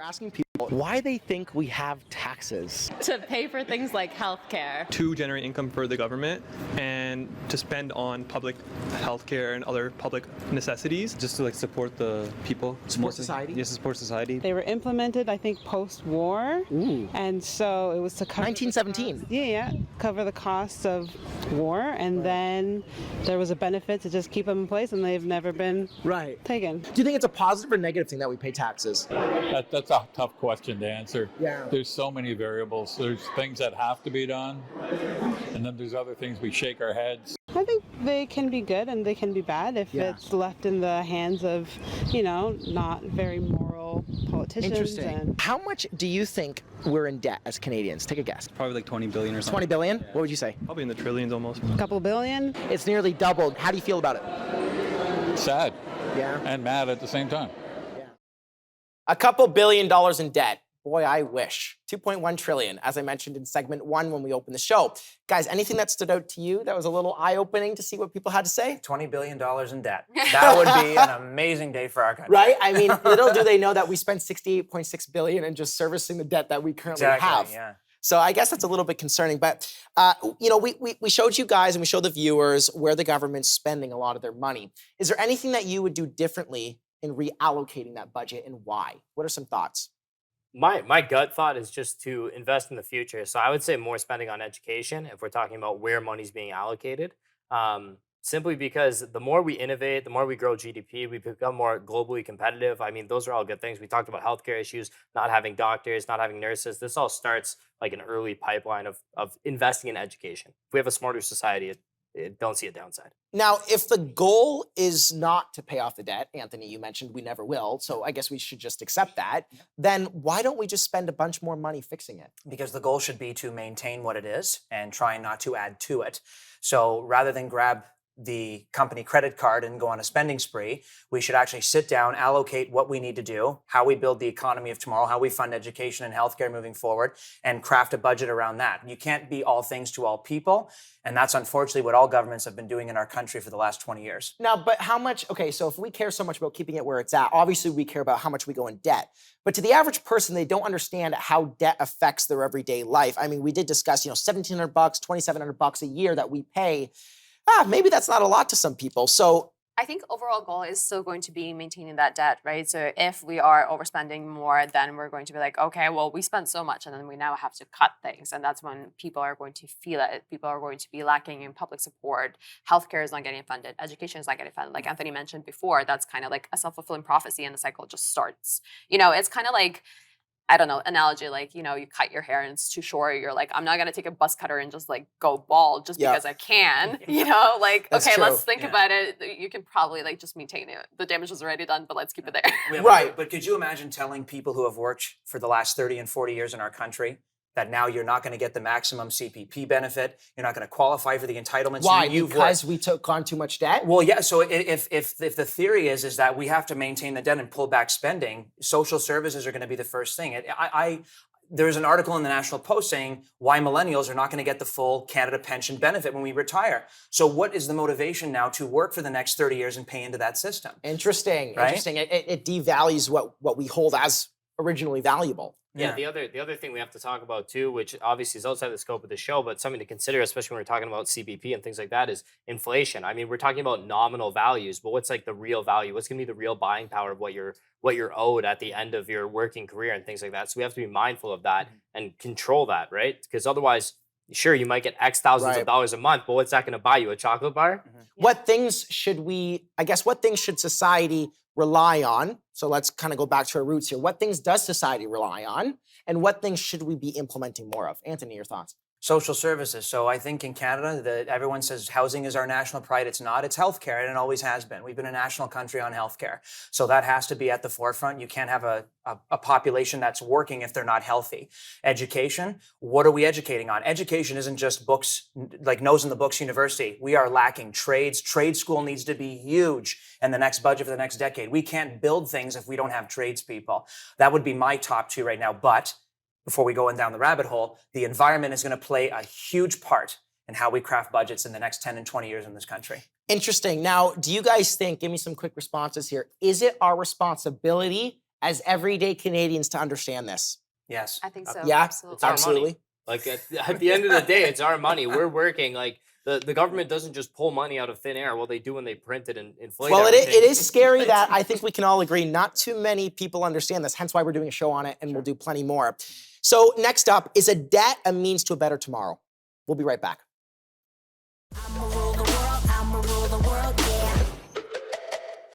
we're asking people why they think we have taxes. To pay for things like healthcare. To generate income for the government and to spend on public healthcare and other public necessities. Just to support the people. Support society? Yes, support society. They were implemented, I think, post-war. Ooh. And so it was to cover 1917. cover the costs of war, and then there was a benefit to just keep them in place, and they've never been taken. Do you think it's a positive or negative thing that we pay taxes? That's a tough question to answer. Yeah. There's so many variables. There's things that have to be done, and then there's other things we shake our heads. I think they can be good and they can be bad if it's left in the hands of, not very moral politicians. Interesting. How much do you think we're in debt as Canadians? Take a guess. Probably like 20 billion or something. 20 billion? What would you say? Probably in the trillions almost. A couple billion. It's nearly doubled. How do you feel about it? Sad. Yeah. And mad at the same time. A couple $1 billion in debt. Boy, I wish. 2.1 trillion, as I mentioned in segment 1 when we opened the show. Guys, anything that stood out to you that was a little eye-opening to see what people had to say? $20 billion in debt. That would be an amazing day for our country. Right? I mean, little do they know that we spent $68.6 billion in just servicing the debt that we currently have. Yeah. So I guess that's a little bit concerning. But, we showed you guys and we showed the viewers where the government's spending a lot of their money. Is there anything that you would do differently in reallocating that budget, and why? What are some thoughts? My gut thought is just to invest in the future. So I would say more spending on education if we're talking about where money's being allocated. Simply because the more we innovate, the more we grow GDP, we become more globally competitive. I mean, those are all good things. We talked about healthcare issues, not having doctors, not having nurses. This all starts like an early pipeline of investing in education. If we have a smarter society, don't see a downside. Now, if the goal is not to pay off the debt, Anthony, you mentioned we never will, so I guess we should just accept that, then why don't we just spend a bunch more money fixing it? Because the goal should be to maintain what it is and try not to add to it. So rather than grab the company credit card and go on a spending spree, we should actually sit down, allocate what we need to do, how we build the economy of tomorrow, how we fund education and healthcare moving forward, and craft a budget around that. You can't be all things to all people, and that's unfortunately what all governments have been doing in our country for the last 20 years. Now, but how much, so if we care so much about keeping it where it's at, obviously we care about how much we go in debt. But to the average person, they don't understand how debt affects their everyday life. I mean, we did discuss, $1,700, $2,700 a year that we pay. Maybe that's not a lot to some people. So I think overall goal is still going to be maintaining that debt, right? So if we are overspending more, then we're going to be like, okay, well, we spent so much and then we now have to cut things. And that's when people are going to feel it. People are going to be lacking in public support. Healthcare is not getting funded. Education is not getting funded. Like Anthony mentioned before, that's kind of like a self-fulfilling prophecy and the cycle just starts. It's kind of like, I don't know, analogy, like, you cut your hair and it's too short. You're like, I'm not going to take a bus cutter and just go bald just because I can, That's okay, true. let's think about it. You can probably just maintain it. The damage is already done, but let's keep it there. Yeah, Right. But could you imagine telling people who have worked for the last 30 and 40 years in our country that now you're not going to get the maximum CPP benefit, you're not going to qualify for the entitlements? Why? You've Because we took on too much debt? Well, yeah. So if the theory is that we have to maintain the debt and pull back spending, social services are going to be the first thing. There's an article in the National Post saying why millennials are not going to get the full Canada pension benefit when we retire. So what is the motivation now to work for the next 30 years and pay into that system? Interesting. Right? Interesting. It devalues what we hold as originally valuable. Yeah, the other thing we have to talk about too, which obviously is outside the scope of the show, but something to consider, especially when we're talking about CPP and things like that, is inflation. I mean, we're talking about nominal values, but what's the real value? What's going to be the real buying power of what you're owed at the end of your working career and things like that? So we have to be mindful of that and control that, right? Because otherwise, sure, you might get X thousands of dollars a month, but what's that going to buy you? A chocolate bar? What things should society rely on? So let's kind of go back to our roots here. What things does society rely on? And what things should we be implementing more of? Anthony, your thoughts? Social services. So I think in Canada, everyone says housing is our national pride. It's not. It's healthcare, and it always has been. We've been a national country on healthcare. So that has to be at the forefront. You can't have a population that's working if they're not healthy. Education. What are we educating on? Education isn't just books, like nose in the books university. We are lacking trades. Trade school needs to be huge in the next budget for the next decade. We can't build things if we don't have tradespeople. That would be my top two right now. But before we go in down the rabbit hole, the environment is going to play a huge part in how we craft budgets in the next 10 and 20 years in this country. Interesting. Now, do you guys think, give me some quick responses here, is it our responsibility as everyday Canadians to understand this? Yes. I think so. Yeah, Absolutely. It's our absolutely. money. Like at the end of the day, it's our money. We're working. Like the government doesn't just pull money out of thin air. Well, they do when they print it and inflate Well, everything. it is scary that I think we can all agree not too many people understand this, hence why we're doing a show on it, and we'll do plenty more. So next up, is a debt a means to a better tomorrow? We'll be right back. I'ma rule the world, yeah.